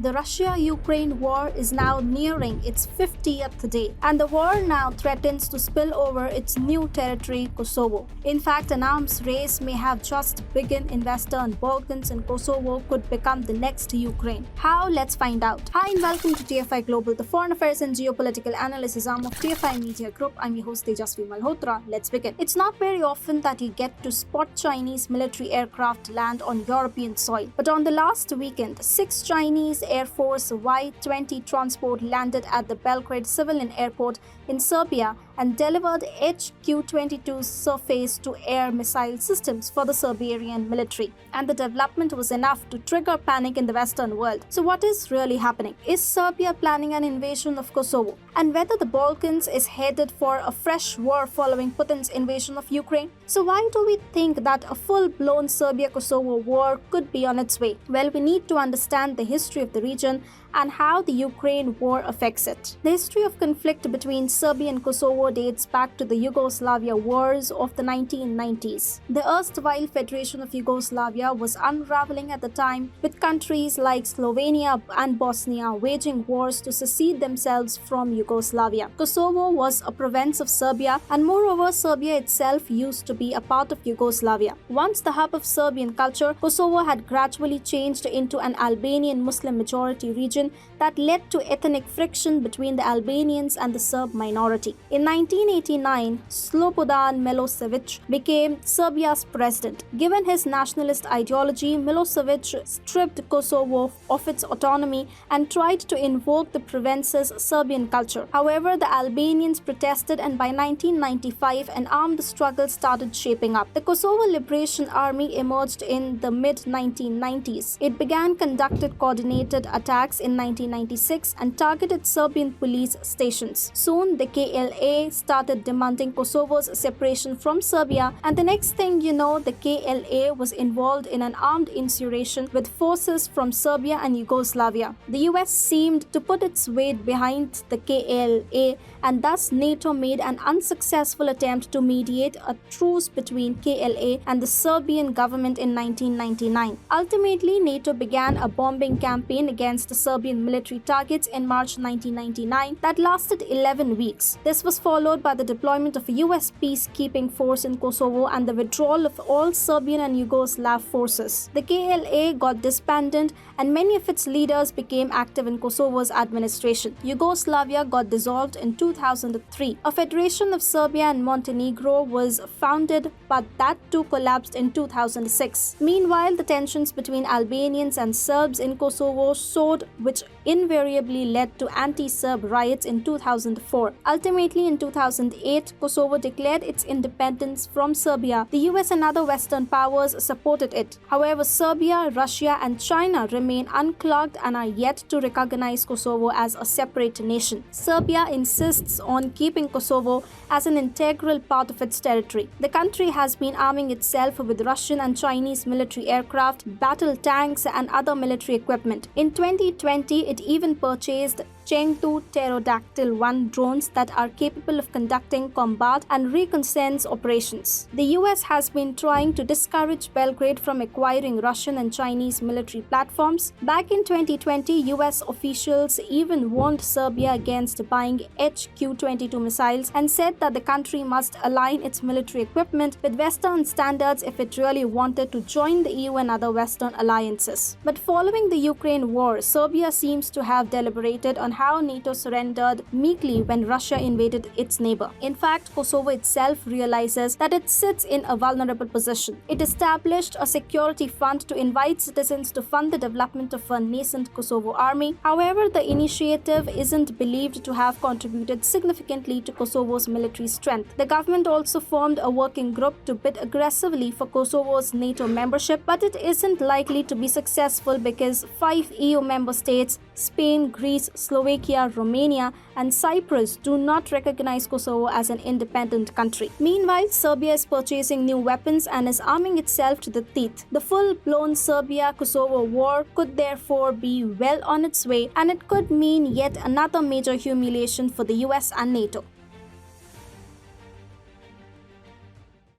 The Russia-Ukraine war is now nearing its 50th day, and the war now threatens to spill over its new territory, Kosovo. In fact, an arms race may have just begun in Western Balkans, and Kosovo could become the next Ukraine. How? Let's find out. Hi and welcome to TFI Global, the foreign affairs and geopolitical analysis arm of TFI Media Group. I'm your host Tejasvi Malhotra. Let's begin. It's not very often that you get to spot Chinese military aircraft land on European soil, but on the last weekend, 6 Chinese Air Force Y-20 transport landed at the Belgrade Civilian Airport in Serbia and delivered HQ-22 surface-to-air missile systems for the Serbian military. And the development was enough to trigger panic in the Western world. So what is really happening? Is Serbia planning an invasion of Kosovo? And whether the Balkans is headed for a fresh war following Putin's invasion of Ukraine? So why do we think that a full-blown Serbia-Kosovo war could be on its way? Well, we need to understand the history of the region and how the Ukraine war affects it. The history of conflict between Serbia and Kosovo dates back to the Yugoslavia wars of the 1990s. The erstwhile Federation of Yugoslavia was unraveling at the time, with countries like Slovenia and Bosnia waging wars to secede themselves from Yugoslavia. Kosovo was a province of Serbia, and moreover, Serbia itself used to be a part of Yugoslavia. Once the hub of Serbian culture, Kosovo had gradually changed into an Albanian Muslim majority region that led to ethnic friction between the Albanians and the Serb minority. In 1989, Slobodan Milosevic became Serbia's president. Given his nationalist ideology, Milosevic stripped Kosovo of its autonomy and tried to invoke the province's Serbian culture. However, the Albanians protested, and by 1995, an armed struggle started shaping up. The Kosovo Liberation Army emerged in the mid-1990s. It began conducted coordinated attacks in 1996 and targeted Serbian police stations. Soon, the KLA started demanding Kosovo's separation from Serbia, and the next thing you know, the KLA was involved in an armed insurrection with forces from Serbia and Yugoslavia. The US seemed to put its weight behind the KLA, and thus NATO made an unsuccessful attempt to mediate a truce between KLA and the Serbian government in 1999. Ultimately, NATO began a bombing campaign against the Serbian military targets in March 1999 that lasted 11 weeks. This was followed by the deployment of a US peacekeeping force in Kosovo and the withdrawal of all Serbian and Yugoslav forces. The KLA got disbanded, and many of its leaders became active in Kosovo's administration. Yugoslavia got dissolved in 2003. A federation of Serbia and Montenegro was founded, but that too collapsed in 2006. Meanwhile, the tensions between Albanians and Serbs in Kosovo soared, which invariably led to anti-Serb riots in 2004. Ultimately, in 2008, Kosovo declared its independence from Serbia. The US and other Western powers supported it. However, Serbia, Russia, and China remain unclogged and are yet to recognize Kosovo as a separate nation. Serbia insists on keeping Kosovo as an integral part of its territory. The country has been arming itself with Russian and Chinese military aircraft, battle tanks, and other military equipment. In 2020, it even purchased Chengdu Pterodactyl-1 drones that are capable of conducting combat and reconnaissance operations. The US has been trying to discourage Belgrade from acquiring Russian and Chinese military platforms. Back in 2020, US officials even warned Serbia against buying HQ-22 missiles and said that the country must align its military equipment with Western standards if it really wanted to join the EU and other Western alliances. But following the Ukraine war, Serbia seems to have deliberated on how NATO surrendered meekly when Russia invaded its neighbor. In fact, Kosovo itself realizes that it sits in a vulnerable position. It established a security fund to invite citizens to fund the development of a nascent Kosovo army. However, the initiative isn't believed to have contributed significantly to Kosovo's military strength. The government also formed a working group to bid aggressively for Kosovo's NATO membership, but it isn't likely to be successful because 5 EU member states, Spain, Greece, Slovakia, Romania, and Cyprus do not recognize Kosovo as an independent country. Meanwhile, Serbia is purchasing new weapons and is arming itself to the teeth. The full-blown Serbia-Kosovo war could therefore be well on its way, and it could mean yet another major humiliation for the US and NATO.